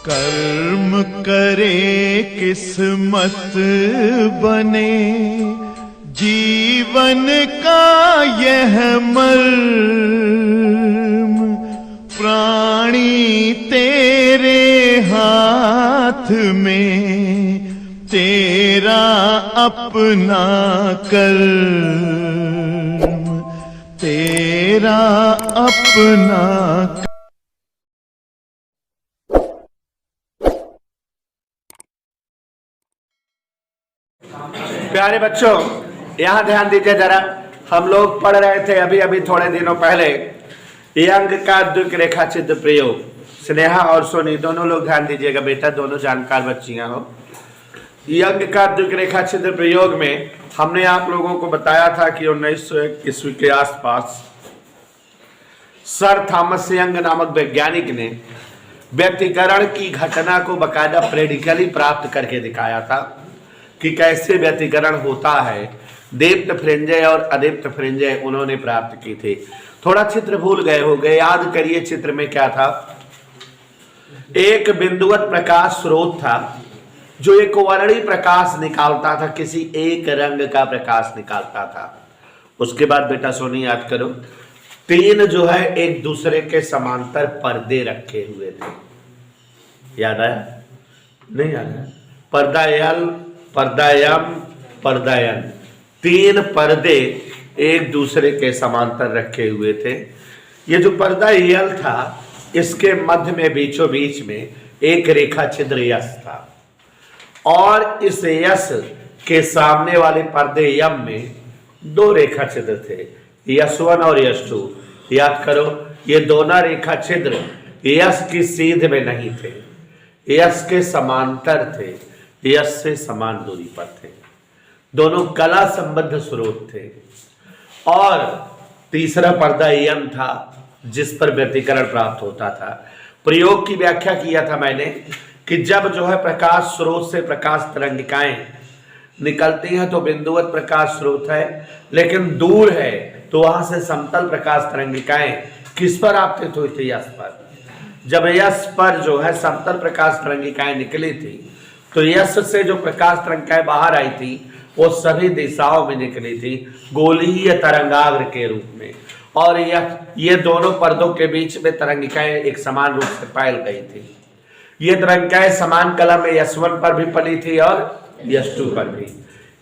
कर्म करे किस्मत बने, जीवन का यह मर्म, प्राणी तेरे हाथ में, तेरा अपना कर्म, तेरा अपना। प्यारे बच्चों, यहाँ ध्यान दीजिए जरा। हम लोग पढ़ रहे थे अभी अभी थोड़े दिनों पहले यंग का द्विक रेखा चित्र प्रयोग। स्नेहा और सोनी दोनों लोग ध्यान दीजिएगा बेटा, दोनों जानकार बच्चियां हो। यंग का द्विक रेखा चित्र प्रयोग में हमने आप लोगों को बताया था कि 1901 ईस्वी के आसपास सर थॉमस यंग नामक वैज्ञानिक ने व्यतिकरण की घटना को बकायदा प्रैक्टिकली प्राप्त करके दिखाया था कि कैसे व्यतिकरण होता है। दीप्त फ्रिंजय और अदीप्त फ्रिंजय उन्होंने प्राप्त की थी। थोड़ा चित्र भूल गए हो गए, याद करिए चित्र में क्या था। एक बिंदुवत प्रकाश स्रोत था जो एक वर्णी प्रकाश निकालता था, किसी एक रंग का प्रकाश निकालता था। उसके बाद बेटा सोनी याद करो, तीन जो है एक दूसरे के समांतर पर्दे रखे हुए थे। याद आया? नहीं याद आया? पर्दा यल, पर्दा यम, पर्दा यन, तीन पर्दे एक दूसरे के समांतर रखे हुए थे। ये जो पर्दा यल था, इसके मध्य में बीचों बीच में एक रेखा छिद्र यश था और इस यश के सामने वाले पर्दे यम में दो रेखा छिद्र थे, यश1 और यश2। याद करो, ये दोनों रेखा छिद्र यश की सीध में नहीं थे, यश के समांतर थे, यश से समान दूरी पर थे। दोनों कला संबद्ध स्रोत थे। और तीसरा पर्दा यम था जिस पर व्यतिकरण प्राप्त होता था। प्रयोग की व्याख्या किया था मैंने कि जब जो है प्रकाश स्रोत से प्रकाश तरंगिकाएं निकलती हैं तो बिंदुवत प्रकाश स्रोत है, लेकिन दूर है तो वहां से समतल प्रकाश तरंगिकाएं किस पर आपतित हुई थी? यश पर। जब यश पर जो है समतल प्रकाश तरंगिकाएं निकली थी तो यश से जो प्रकाश तरंगिकाएं बाहर आई थी वो सभी दिशाओं में निकली थी गोलीय तरंगाग्र के रूप में। और ये दोनों पर्दों के बीच में तरंगिकाएं एक समान रूप से फैल गई थी। ये तरंगिकाएं समान कला में यश1 पर भी पड़ी थी और यश2 पर भी।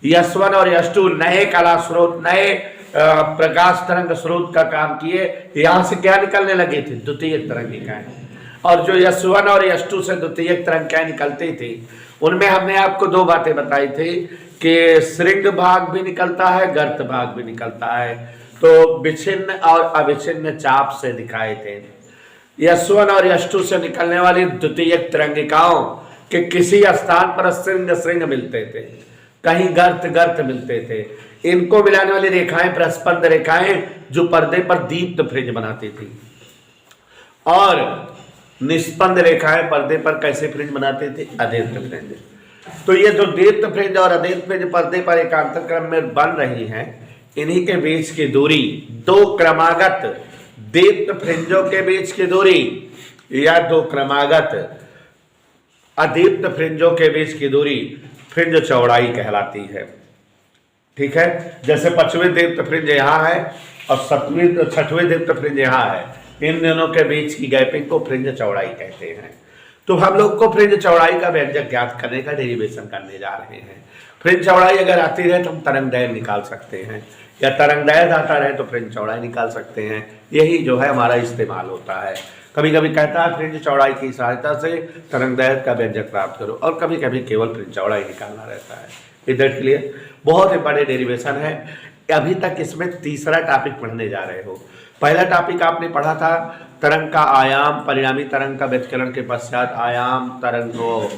यश1 और यश2 नए कला स्रोत, नए प्रकाश तरंग स्रोत का काम किए। यहां से क्या निकलने लगी थी? द्वितीयक तरंगिकाएं। और जो यश1 और यश2 से द्वितीयक तरंगिकाएं निकलती थी उनमें हमने आपको दो बातें बताई थी कि श्रृंग भाग भी निकलता है, गर्त भाग भी निकलता है। तो विच्छिन्न और अविच्छिन्न चाप से दिखाए थे। यश1 और यश2 से निकलने वाली द्वितीयक तरंगिकाओं के किसी स्थान पर श्रृंग श्रृंग मिलते थे, कहीं गर्त गर्त मिलते थे। इनको मिलाने वाली रेखाएं प्रस्पंद रेखाएं जो पर्दे पर दीप्त फ्रिंज बनाती थी, और निस्पंद रेखाएं पर्दे पर कैसे फ्रिंज बनाते थे? अदीप्त फ्रिंज। तो ये जो दीप्त फ्रिंज और अदीप्त फ्रिंज पर्दे पर एकांतर क्रम में बन रही हैं, इन्हीं के बीच की दूरी, दो क्रमागत दीप्त फ्रिंजों के बीच की दूरी या दो क्रमागत अदीप्त फ्रिंजों के बीच की दूरी फ्रिंज चौड़ाई कहलाती है। ठीक है, जैसे 5वें दीप्त फ्रिंज यहाँ है और 6वें दीप्त फ्रिंज यहाँ है, इन दोनों के बीच की गैपिंग को फ्रिंज चौड़ाई कहते हैं। तो हम लोग को फ्रिंज चौड़ाई का व्यंजक ज्ञात करने का डेरिवेशन करने जा रहे हैं। फ्रिंज चौड़ाई अगर आती रहे तो हम तरंगदैर्घ्य निकाल सकते हैं, या तरंगदैर्घ्य आता रहे तो फ्रिंज चौड़ाई निकाल सकते हैं। यही जो है हमारा इस्तेमाल होता है। कभी कभी कहता है फ्रिंज चौड़ाई की सहायता से तरंगदैर्घ्य का व्यंजक प्राप्त करो, और कभी कभी केवल फ्रिंज चौड़ाई निकालना रहता है। इधर के लिए बहुत ही बड़े डेरिवेशन है। अभी तक इसमें तीसरा टॉपिक पढ़ने जा रहे हो। पहला टॉपिक आपने पढ़ा था तरंग का आयाम, परिणामी तरंग का व्यतिकरण के पश्चात आयाम, तरंग को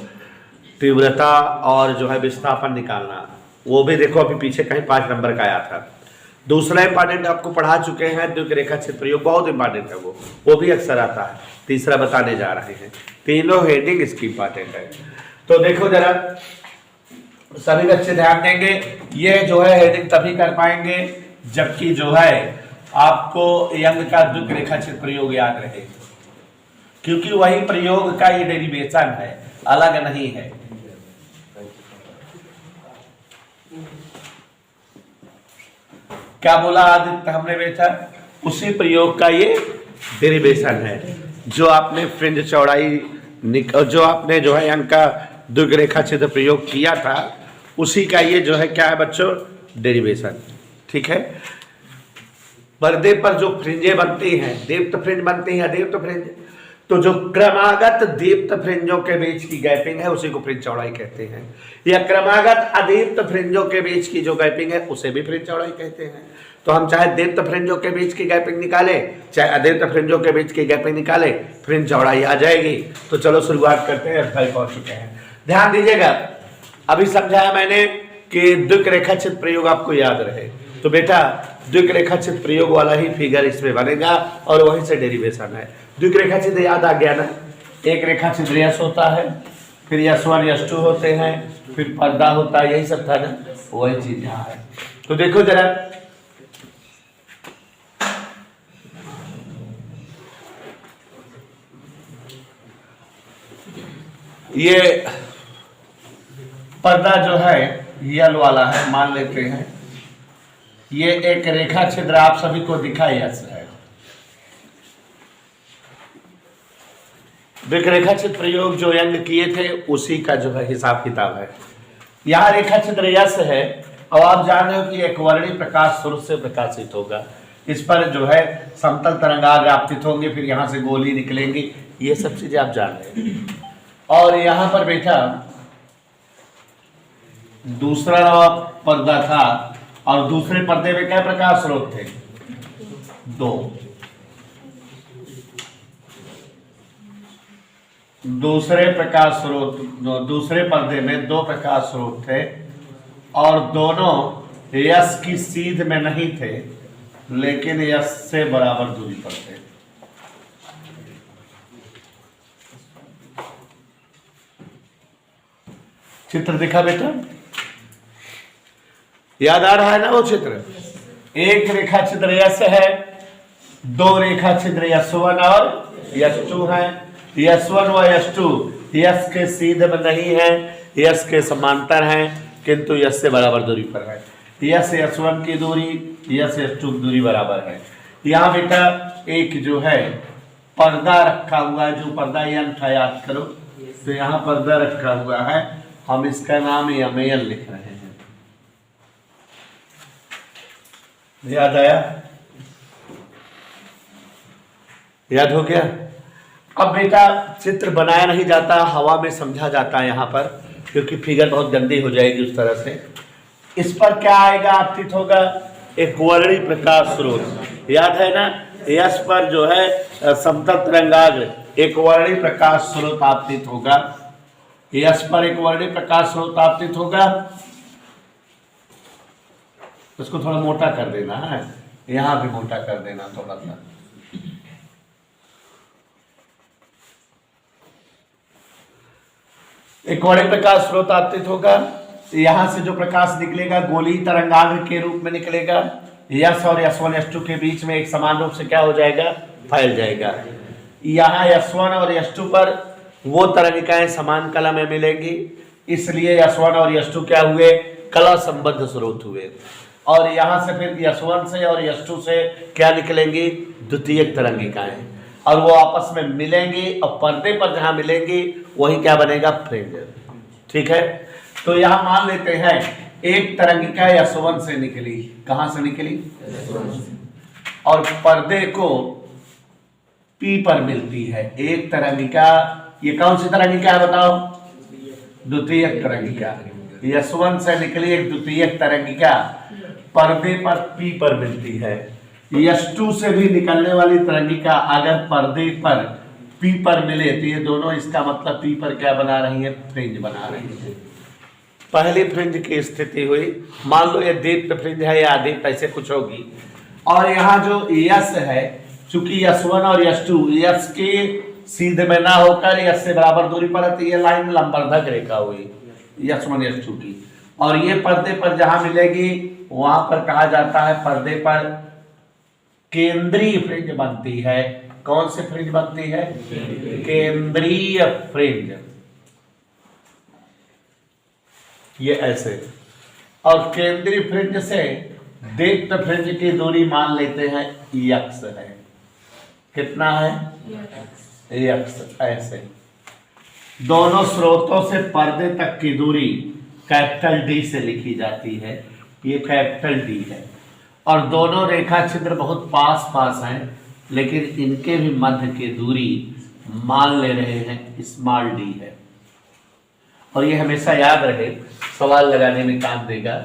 तीव्रता और जो है विस्थापन निकालना। वो भी देखो अभी पीछे कहीं 5 नंबर का आया था। दूसरा इंपॉर्टेंट आपको पढ़ा चुके हैं द्विक रेखा चित्र प्रयोग, बहुत इंपॉर्टेंट है वो भी अक्सर आता है। तीसरा बताने जा रहे हैं, तीनों हेडिंग इसकी इंपॉर्टेंट है। तो देखो जरा सभी बच्चे ध्यान देंगे, ये जो है हेडिंग तभी कर पाएंगे जबकि जो है आपको यंग का द्विक रेखा चित्र प्रयोग याद रहे। क्योंकि वही प्रयोग का ये डेरिवेशन है, अलग नहीं है। क्या बोला आदित्य हमने बेटा? उसी प्रयोग का ये डेरिवेशन है। जो आपने फ्रिंज चौड़ाई जो आपने जो है अंक का द्विग रेखा चित्र प्रयोग किया था, उसी का ये जो है क्या है बच्चों? डेरिवेशन। ठीक है। पर्दे पर जो फ्रिंजे बनती हैं, दीप्त फ्रिंज बनती है, दीप्त फ्रिंज, तो जो क्रमागत दीप्त फ्रिंजों के बीच की गैपिंग है उसी को फ्रिंज चौड़ाई कहते हैं, या क्रमागत अदीप्त फ्रिंजों के बीच की जो गैपिंग है उसे भी फ्रिंज चौड़ाई कहते हैं। तो हम चाहे दीप्त फ्रिंजों के बीच की गैपिंग निकाले, चाहे अदीप्त फ्रिंजों के बीच की गैपिंग निकाले, फ्रिंज चौड़ाई आ जाएगी। तो चलो शुरुआत करते हैं, अध्याय पहुंच चुके हैं। ध्यान दीजिएगा, अभी समझाया मैंने कि द्विग रेखाचित्र प्रयोग आपको याद रहे, तो बेटा द्विग रेखाचित्र प्रयोग वाला ही फिगर इसमें बनेगा और वहीं से डेरिवेशन है। द्विग रेखाचित्र याद आ गया ना? एक रेखाचित्र यश होता है, फिर यश1 यश2 होते हैं, फिर पर्दा होता है, यही सब था ना, वही चीज यहाँ है। तो देखो जरा, ये पर्दा जो है यल वाला है, मान लेते हैं। ये एक रेखा छिद्र आप सभी को दिखा यस है। रेखा छिद्र प्रयोग जो यंग किए थे उसी का जो है हिसाब किताब है। यहाँ रेखा छिद्र यस है और आप जान रहे हो कि एक वर्णी प्रकाश स्रोत से प्रकाशित होगा। इस पर जो है समतल तरंगाग्र आपतित होंगे, फिर यहाँ से गोली निकलेंगी, ये सब चीजें आप जान रहे हैं। और यहाँ पर बेटा दूसरा पर्दा था और दूसरे पर्दे में क्या प्रकाश स्रोत थे? दो। दूसरे प्रकाश स्रोत, दूसरे पर्दे में दो प्रकाश स्रोत थे और दोनों यश की सीध में नहीं थे, लेकिन यश से बराबर दूरी पर थे। चित्र दिखा बेटा? याद आ रहा है ना वो चित्र? एक रेखा छिद्र यश है, दो रेखा छिद्र यश1 और यश2 है। यश1 व यश2 यश के सीधे में नहीं है, यश के समांतर हैं, किंतु यश से बराबर दूरी पर है। यश यश1 की दूरी, यश यश2 की दूरी बराबर है। यहाँ बेटा एक जो है पर्दा रखा हुआ है, जो पर्दा यंत्र याद करो, तो यहाँ पर्दा रखा हुआ है, हम इसका नाम यमेल लिख रहे हैं। याद आया? याद हो गया? अब बेटा चित्र बनाया नहीं जाता, हवा में समझा जाता है यहाँ पर, क्योंकि फिगर बहुत गंदी हो जाएगी उस तरह से। इस पर क्या आएगा? आपतित होगा एक वर्णी प्रकाश स्रोत। याद है ना? यश पर जो है समतल तरंगाग्र एक वर्णी प्रकाश स्रोत आपतित होगा। यश पर एक वर्णी प्रकाश स्रोत आपतित होगा। उसको थोड़ा मोटा कर देना है, यहां भी मोटा कर देना थोड़ा सा। एक वर्णी प्रकाश स्रोत आपतित होगा। यहां से जो प्रकाश निकलेगा गोली तरंगाग्र के रूप में निकलेगा। यश और यश1 यश2 के बीच में एक समान रूप से क्या हो जाएगा? फैल जाएगा। यहाँ यश1 और यश2 पर वो तरंगिकाएं समान कला में मिलेंगी, इसलिए यश1 और यश2 क्या हुए? कला संबद्ध स्रोत हुए। और यहां से फिर यश1 से और यश2 से क्या निकलेंगी? द्वितीयक तरंगिकाएं, और वो आपस में मिलेंगी और पर्दे पर जहां मिलेंगी वही क्या बनेगा? फ्रिंज। ठीक है, तो यहां मान लेते हैं एक तरंगिका यश1 से निकली। कहां से निकली? और पर्दे को P पर मिलती है एक तरंगिका। ये कौन सी तरंगिका है बताओ? द्वितीयक तरंगिका। यश1 से निकली एक द्वितीयक तरंगिका पर्दे पर P पर मिलती है। यश2 से भी निकलने वाली तरंगिका अगर पर्दे पर P पर मिले तो ये दोनों, इसका मतलब P पर क्या बना रही है? फ्रिंज बना रही है। पहली फ्रिंज की स्थिति हुई, मान लो ये दीप्त फ्रिंज है या अदीप्त, ऐसे कुछ होगी। और यहाँ जो यश है, चूंकि यश1 और यश2 यश के सीधे में ना होकर यश से बराबर दूरी पर है, तो ये लाइन लंबर्धक रेखा हुई यश1 यश2 की। और ये पर्दे पर जहां मिलेगी वहां पर कहा जाता है पर्दे पर केंद्रीय फ्रिंज बनती है। कौन सी फ्रिंज बनती है? केंद्रीय फ्रिंज। ये ऐसे। और केंद्रीय फ्रिंज से दीप्त फ्रिंज की दूरी मान लेते हैं यक्स है। कितना है? यक्स। ऐसे दोनों स्रोतों से पर्दे तक की दूरी कैपिटल डी से लिखी जाती है। ये कैपिटल डी है। और दोनों रेखा छिद्र बहुत पास पास हैं, लेकिन इनके भी मध्य की दूरी मान ले रहे हैं स्मॉल डी है। और ये हमेशा याद रहे, सवाल लगाने में काम देगा।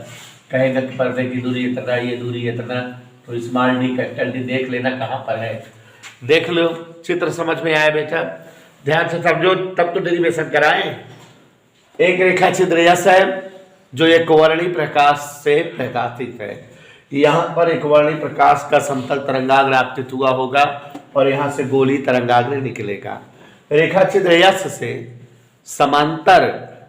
कहेगा कि पर्दे की दूरी इतना, ये दूरी इतना, तो स्मॉल डी कैपिटल डी देख लेना कहाँ पर है। देख लो, चित्र समझ में आया बेटा? ध्यान से समझो तब तो डेरिवेशन कराएं। एक रेखा छिद्र यस है जो एक वर्णी प्रकाश से प्रकाशित है। यहाँ पर एक वर्णी प्रकाश का समतल तरंगाग्र आपतित हुआ होगा और यहाँ से गोली तरंगाग्र निकलेगा। रेखा छिद्र यस से समांतर,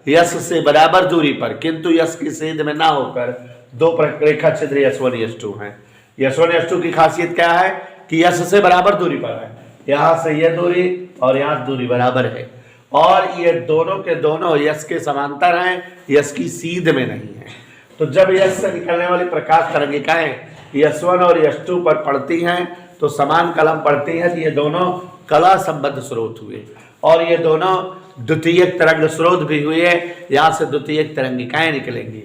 यस से बराबर दूरी पर, किंतु यस की सीध में ना होकर दो रेखा छिद्र S1 S2 हैं। S1 S2 की खासियत क्या है कि यस से बराबर दूरी पर है। यहाँ से यह दूरी और यहाँ दूरी बराबर है, और ये दोनों के दोनों यस के समांतर हैं, यस की सीध में नहीं है। तो जब यस से निकलने वाली प्रकाश तरंगिकाएं S1 और S2 पर पड़ती हैं तो समान कलम पड़ती हैं, तो ये दोनों कला संबद्ध स्रोत हुए और ये दोनों द्वितीयक तरंग स्रोत भी हुए। यहाँ से द्वितीयक तरंगिकाएं निकलेंगी।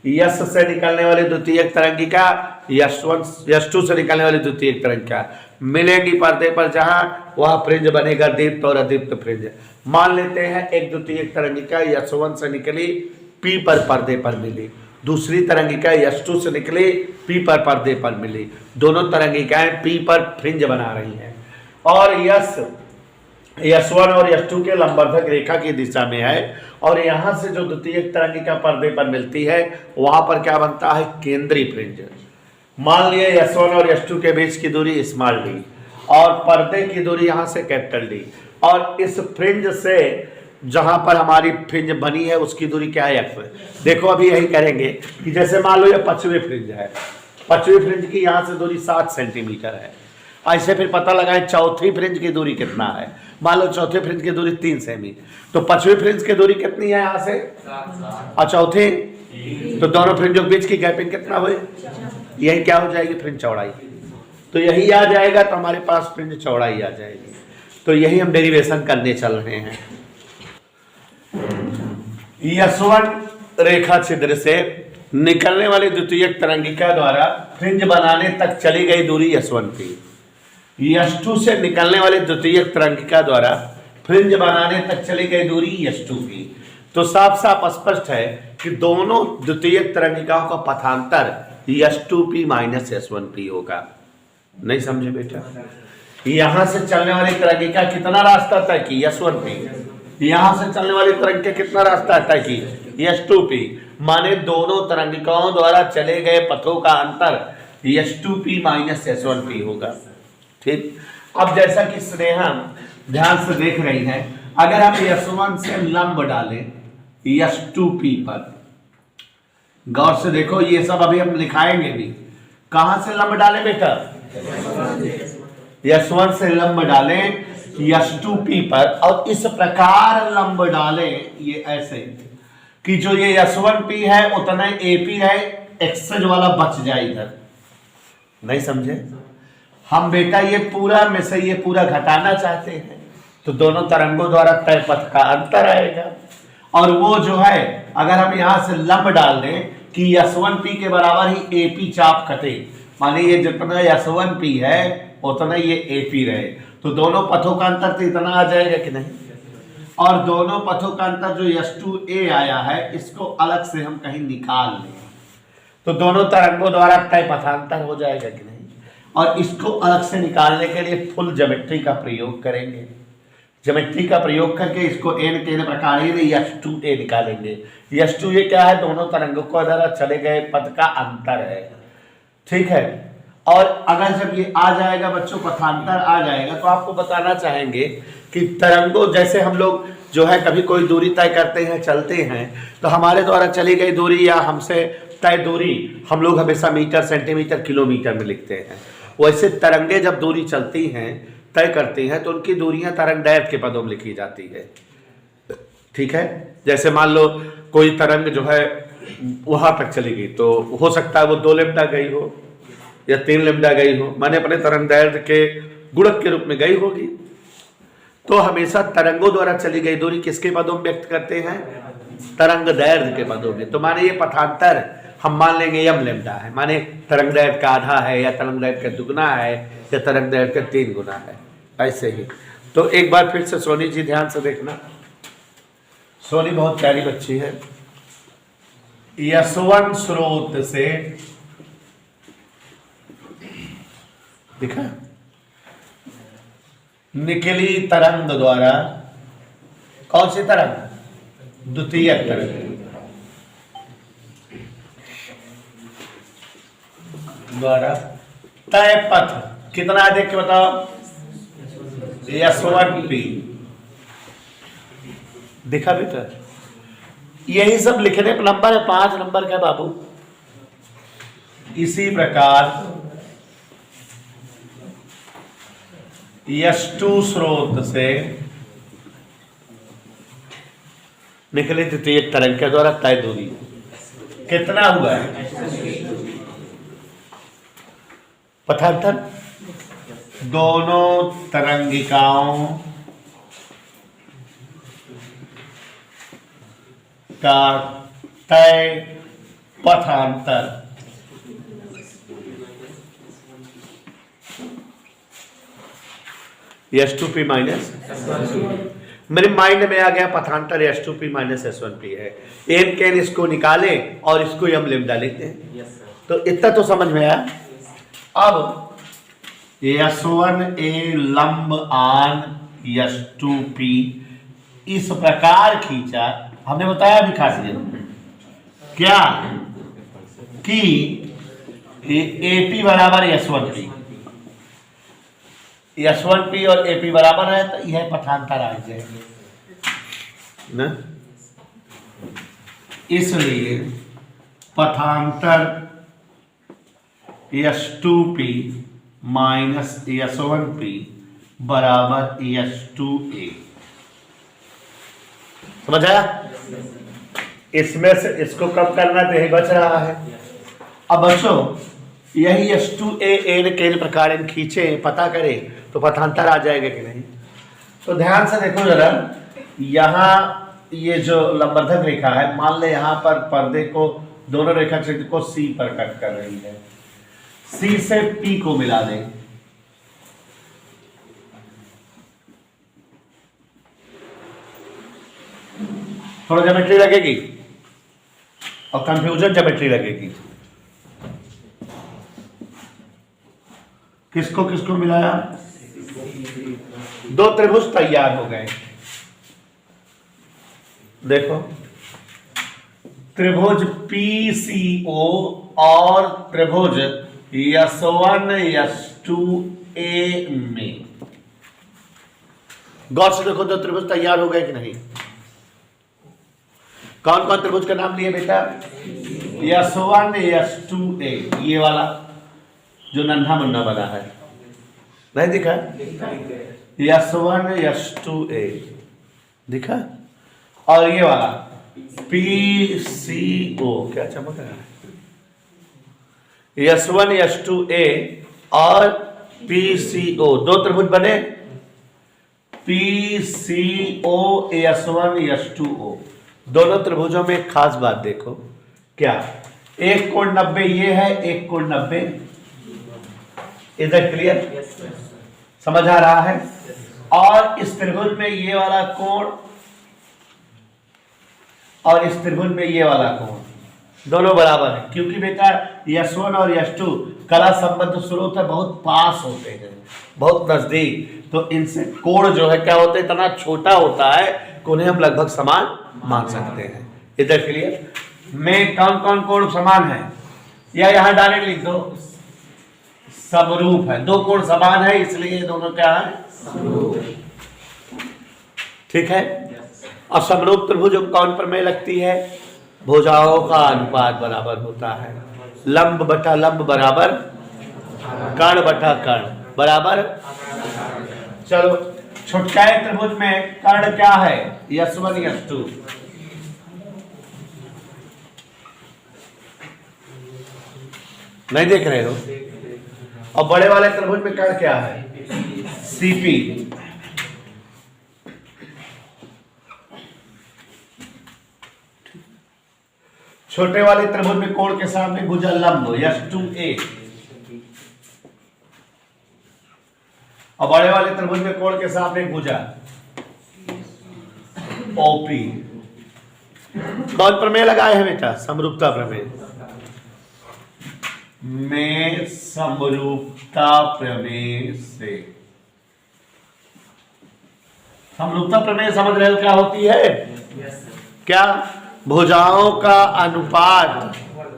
यस से निकलने वाली द्वितीयक तरंगिका S2 से निकलने वाली द्वितीयक तरंगिका मिलेंगी पर्दे पर, जहां वह फ्रिंज बनेगा दीप्त और अदीप्त फ्रिंज। मान लेते हैं एक द्वितीयक तरंगिका S1 से निकली, P पर पर्दे पर मिली। दूसरी तरंगिका S2 से निकली, P पर पर्दे पर मिली। दोनों तरंगिकाएं P पर फ्रिंज बना रही हैं और S1 और S2 के लंबवर्धक रेखा की दिशा में है। और यहाँ से जो द्वितीयक तरंगिका पर्दे पर मिलती है वहां पर क्या बनता है? केंद्रीय फ्रिंज। मान लिए S1 और S2 के बीच की दूरी स्मॉल डी और पर्दे की दूरी यहाँ से कैपिटल डी, और इस फ्रिंज से जहां पर हमारी फ्रिंज बनी है उसकी दूरी क्या है? X। देखो अभी यही करेंगे कि जैसे मान लो ये पश्चिमी फ्रिंज है, पश्चिमी फ्रिंज की यहाँ से दूरी 7 सेंटीमीटर है। ऐसे फिर पता लगाएं चौथी फ्रिंज की दूरी कितना है। मान लो चौथे फ्रिंज की दूरी 3 सेमी, तो पश्चिमी फ्रिंज की दूरी कितनी है यहाँ से? और चौथे, तो दोनों फ्रिंजों के बीच की गैपिंग कितना हुई? यही क्या हो जाएगी? फ्रिंज चौड़ाई। तो यही आ जाएगा तो हमारे पास फ्रिंज चौड़ाई आ जाएगी। तो यही हम डेरिवेशन करने चल रहे हैं। S1 रेखा छिद्र से निकलने वाली द्वितीयक तरंगिका द्वारा फ्रिंज बनाने तक चली गई दूरी S1 थी। S2 से निकलने वाली द्वितीयक तरंगिका द्वारा फ्रिंज बनाने तक चली गई दूरी S2 की। तो साफ साफ स्पष्ट है कि दोनों द्वितीयक तरंगिकाओं का पथांतर S2P माइनस S1P होगा। नहीं समझे बेटा? यहां से चलने वाली तरंगिका कितना रास्ता तय की? S1P। यहां से चलने वाली तरंगिका कितना रास्ता तय की? S2P। माने दोनों तरंगिकाओं द्वारा चले गए पथों का अंतर S2P माइनस S1P होगा। ठीक। अब जैसा कि स्नेहा ध्यान से देख रही है, अगर आप S1 से लंब डालें S2P पर, गौर से देखो, ये सब अभी हम लिखाएंगे भी। कहां से लंब डालें बेटा? S1 से लंब डालें S2P पर, और इस प्रकार लंब डालें, ये ऐसे कि जो ये S1P है उतना AP है, एक्सेज वाला बच जाए इधर। नहीं समझे? हम बेटा ये पूरा में से ये पूरा घटाना चाहते हैं, तो दोनों तरंगों द्वारा तय पथ का अंतर आएगा। और वो जो है, अगर हम यहां से लंब डाल दें कि S1P के बराबर ही AP चाप कटे, माने ये जितना S1P है उतना ये AP रहे, तो दोनों पथों का अंतर तो इतना आ जाएगा कि नहीं? और दोनों पथों का अंतर जो S2A आया है इसको अलग से हम कहीं निकाल लें, तो दोनों तरंगों द्वारा तय पथांतर हो जाएगा कि नहीं? और इसको अलग से निकालने के लिए फुल ज्योमेट्री का प्रयोग करेंगे। ज्योमेट्री का प्रयोग करके इसको n के प्रकार ही S2A निकालेंगे। S2A क्या है? दोनों तरंगों को द्वारा चले गए पथ का अंतर है। ठीक है। और अगर जब ये आ जाएगा बच्चों, पथांतर आ जाएगा, तो आपको बताना चाहेंगे कि तरंगों, जैसे हम लोग जो है कभी कोई दूरी तय करते हैं, चलते हैं, तो हमारे द्वारा चली गई दूरी या हमसे तय दूरी हम लोग हमेशा मीटर, सेंटीमीटर, किलोमीटर में लिखते हैं। वैसे तरंगे जब दूरी चलती हैं, तय करती हैं, तो उनकी दूरियां तरंगदैर्घ्य के पदों में लिखी जाती है। ठीक है, जैसे मान लो कोई तरंग जो है वहां तक चली गई, तो हो सकता है वो 2 लैम्डा गई हो या 3 लैम्डा गई हो, माने अपने तरंगदैर्घ्य के गुणक के रूप में गई होगी। तो हमेशा तरंगों द्वारा चली गई दूरी किसके पदों में व्यक्त करते हैं? तरंगदैर्घ्य के पदों में। तो माने ये पथांतर हम मान लेंगे m लैम्डा है, माने तरंगदैर्घ्य का आधा है या तरंगदैर्घ्य का दुगना है या तरंगदैर्घ्य का 3 गुना है, ऐसे ही। तो एक बार फिर से सोनी जी ध्यान से देखना। सोनी बहुत प्यारी बच्ची है। यशवंत स्रोत से दिखा निकली तरंग द्वारा, कौन सी तरंग? द्वितीय तरंग द्वारा तय पथ कितना देख के बताओ? यशवंत पी। दिखा बेटा, यही सब लिखने पर नंबर है 5 नंबर का बाबू। इसी प्रकार यष्टु स्रोत से निकली द्वितीय तरंग के द्वारा तय दूरी कितना हुआ है? पथांतर दोनों तरंगिकाओं का तय पथांतर S2P माइनस, मेरे माइंड में आ गया पथांतर S2P माइनस S1P है। एम कैन इसको निकाले और इसको m लैम्डा लेते हैं। तो इतना तो समझ में आया। अब S1A लंब आन S2P इस प्रकार खींचा, हमने बताया भी खास क्या कि AP बराबर S1P, S1P और AP बराबर है, तो यह पथांतर आ जाएंगे ना। इसलिए पथांतर S2P माइनस S1P बराबर S2A। समझ आया? इसमें से इसको कम करना तो यही बच रहा है। अब बच्चों यही S2A n के प्रकार खींचे पता करें तो पथांतर आ जाएगा कि नहीं? तो ध्यान से देखो जरा, यहाँ ये जो लंबवर्धक रेखा है, मान ले यहाँ पर पर्दे को, दोनों रेखा चित्र को C पर कट कर रही है। C से P को मिला दें, थोड़ा ज्योमेट्री लगेगी और कंफ्यूजन ज्योमेट्री लगेगी। किसको किसको मिलाया? 2 त्रिभुज तैयार हो गए। देखो त्रिभुज PCO और त्रिभुज S1 S2A में गौर से देखो, 2 त्रिभुज तैयार हो गए कि नहीं? कौन कौन त्रिभुज का नाम लिए बेटा? S1 S2A, ये वाला जो नन्हा मुन्ना बना है, नहीं दिखा? S1 S2A दिखा। और ये वाला PCO, क्या चमक रहा है? S1 S2A और PCO 2 त्रिभुज बने। PCO S1 S2O, दोनों त्रिभुजों में एक खास बात देखो, क्या? एक कोण 90 ये है, एक कोण 90 इधर। क्लियर? समझ आ रहा है? और इस त्रिभुज में ये वाला कोण और इस त्रिभुज में ये वाला कोण दोनों बराबर है, क्योंकि बेटा S1 और S2 कला संबंध स्रोत है, बहुत पास होते हैं, बहुत नजदीक। तो इनसे कोण जो है क्या होता है, इतना छोटा होता है कि उन्हें हम लगभग समान मान सकते हैं। इधर क्लियर? में कौन कौन कोण समान है, या यहां डायरेक्ट लिख दो, समरूप है। 2 कोण समान है, इसलिए दोनों क्या है? समरूप। ठीक है? और समरूप त्रिभुज कौन पर में लगती है? भुजाओं का अनुपात बराबर होता है। लंब बटा लंब बराबर कर्ण बटा कर्ण बराबर। चलो छुटकाए त्रिभुज में कर्ण क्या है? S1 S2। नहीं देख रहे हो? और बड़े वाले त्रिभुज में कर्ण क्या है? CP। छोटे वाले त्रिभुज में कोण के सामने भुजा लंब S2A। और बड़े वाले त्रिभुज में कोण के सामने भुजा OP। कौन प्रमेय लगाए हैं बेटा? समरूपता प्रमेय में समरूपता प्रमेय से। समरूपता प्रमेय समझ रहे हो क्या होती है? क्या भुजाओं का अनुपात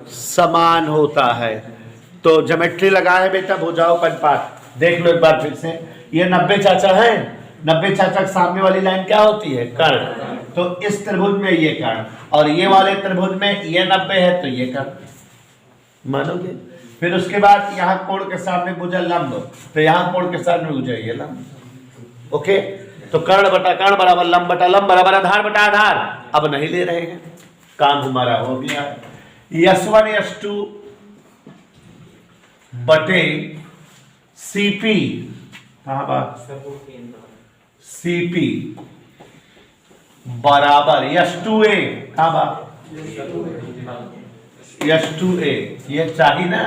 समान होता है। तो ज्योमेट्री लगाए बेटा, भुजाओं का अनुपात देख लो एक बार फिर से। ये 90 चाचा है, 90 चाचा के सामने वाली लाइन क्या होती है? कर्ण। तो इस त्रिभुज में ये कर्ण, और ये वाले त्रिभुज में ये 90 है तो ये कर्ण, मानोगे? फिर उसके बाद यहाँ कोण के सामने भुजा लंब, तो यहाँ कोण के सामने भुजा ये लंब। ओके, तो कर्ण बटा कर्ण बराबर लंब बटा लंब बराबर आधार बटा आधार। अब नहीं ले रहे हैं, काम हमारा हो गया। S1 S2 बटे CP, कहाँ बात? CP बराबर S2A, कहाँ बात? S2A, ये चाहिए ना,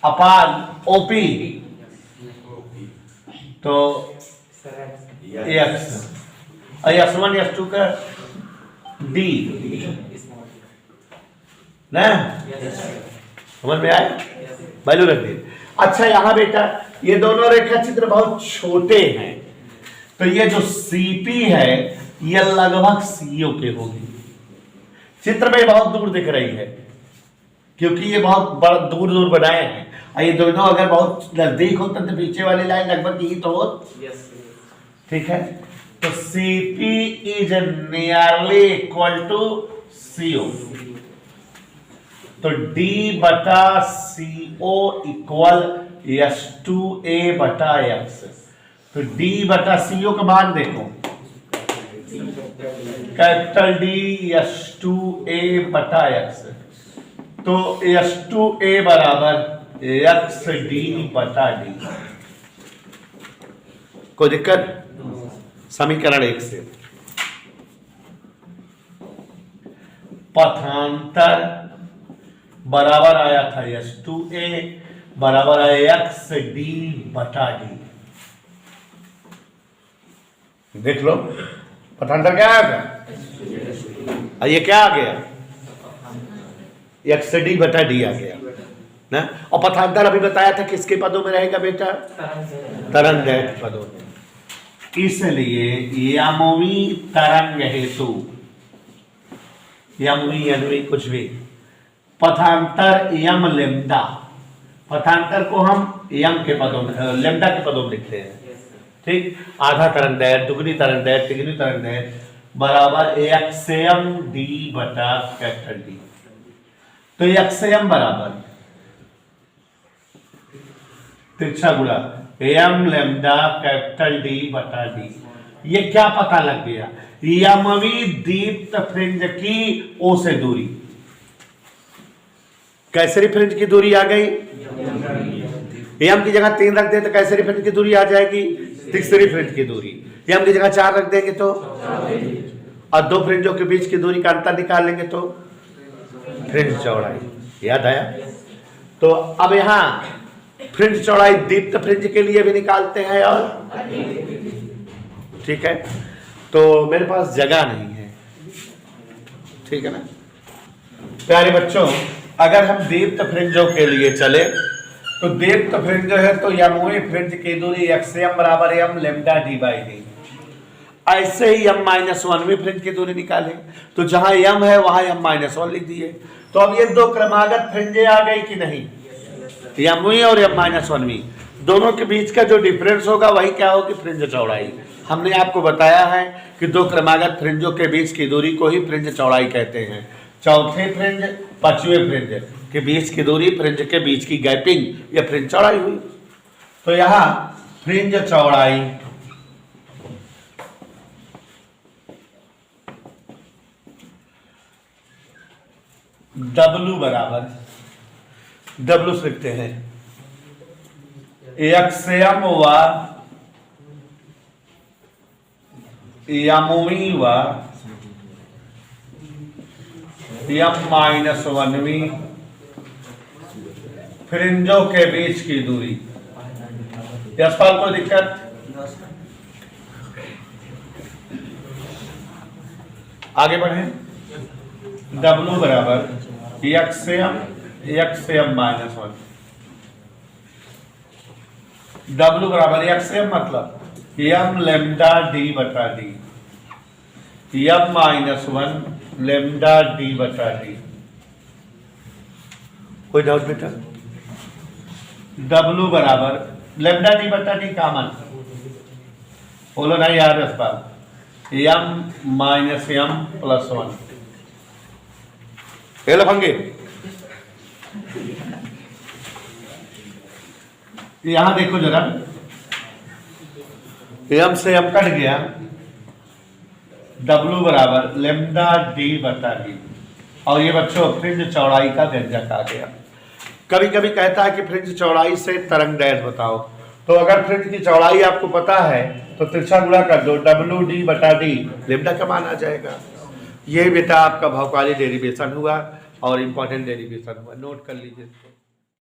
अपान OP, तो X और S1 S2 का D ना, समझ में आए? वैल्यू रख दी। अच्छा यहाँ बेटा ये दोनों रेखा चित्र बहुत छोटे हैं, तो ये जो CP है ये लगभग CO के होगी। चित्र में बहुत दूर दिख रही है क्योंकि ये बहुत दूर दूर बनाए हैं, और ये दोनों अगर बहुत नजदीक होते तो पीछे वाली लाइन लगभग यही तो हो। ठीक है, तो CP is nearly equal to CO, तो D बटा CO इक्वल S2A बटा X। तो D बटा CO का मान देखो, कैपिटल D S2A बटा X, तो S2A बराबर XD बटा D। कोई दिक्कत? समीकरण 1 से पथांतर बराबर आया था S2A बराबर है XD बटा D। देख लो पथांतर क्या आया था, ये क्या आ गया? XD बटा D आ गया ना। और पथांतर अभी बताया था किसके पदों में रहेगा बेटा? तरंग दैर्घ्य पदों में। इसलिए यमवी तरंग हेतु, यमवी यमवी कुछ भी, पथांतर यम लेम्डा, पथांतर को हम यम के पदों में लेम्डा के पदों में लिखते हैं। ठीक, आधा तरंग दैर्घ्य, दुगनी तरंग दैर्घ्य, तिगुनी तरंग दैर्घ्य बराबर XM D बटा कैपिटल D। तो XM बराबर तिरछा गुणा M लेम्डा कैपिटल D बटा D। ये क्या पता लग गया? यमवी दीप्त फ्रिंज की O से दूरी, कैसरी फ्रिंज की दूरी आ गई। यम की जगह 3 रख दे तो कैसरी फ्रिंज की दूरी आ जाएगी तिरछरी फ्रिंज की दूरी। यम की जगह 4 रख देंगे तो, और 2 फ्रिंजों के बीच की दूरी का अंतर निकाल लेंगे तो फ्रिंज चौड़ाई। याद आया? तो अब यहां फ्रिंज चौड़ाई दीप्त फ्रिंज के लिए भी निकालते हैं, और ठीक है, तो मेरे पास जगह नहीं है। ठीक है ना प्यारे बच्चों, अगर हम दीप्त फ्रिंजों के लिए चले तो दीप्त फ्रिंज है तो यमुई फ्रिंज की दूरी XM बराबर M lambda D by D। ऐसे ही M-1वीं फ्रिंज की दूरी निकालें तो जहां M है वहां M-1 लिख दिए। तो अब ये 2 क्रमागत फ्रिंजें आ गई कि नहीं? यमवी और M-1वीं दोनों के बीच का जो डिफरेंस होगा वही क्या होगी? फ्रिंज चौड़ाई। हमने आपको बताया है कि 2 क्रमागत फ्रिंजों के बीच की दूरी को ही फ्रिंज चौड़ाई कहते हैं। चौथे फ्रिंज पांचवें फ्रिंज के बीच की दूरी, फ्रिंज के बीच की गैपिंग, या फ्रिंज चौड़ाई हुई। तो यहां फ्रिंज चौड़ाई W बराबर, W से लिखते हैं एक्सएम व यमवी व M-1वीं फ्रिंजों के बीच की दूरी। यशपाल कोई दिक्कत? आगे बढ़े। W बराबर XM -1। W बराबर XM मतलब M लैम्डा D बटा D, M-1 लैम्डा D बटा D। कोई डाउट बेटा? W बराबर लैम्डा D बटा D कॉमन, बोलो ना यार इस बार, M-M+1। ये लफंगे यहां देखो जरा, M से M कट गया, W बराबर लैम्डा D बटा D, और ये बच्चों फ्रिंज चौड़ाई का व्यंजक आ गया। कभी कभी कहता है कि फ्रिंज चौड़ाई से तरंग डैश बताओ, तो अगर फ्रिंज की चौड़ाई आपको पता है तो तिरछा गुणा कर दो, WD बटा D लैम्डा का मान आ जाएगा। ये बेटा आपका भौकाली डेरिवेशन हुआ और इंपॉर्टेंट डेरिवेशन हुआ, नोट कर लीजिए।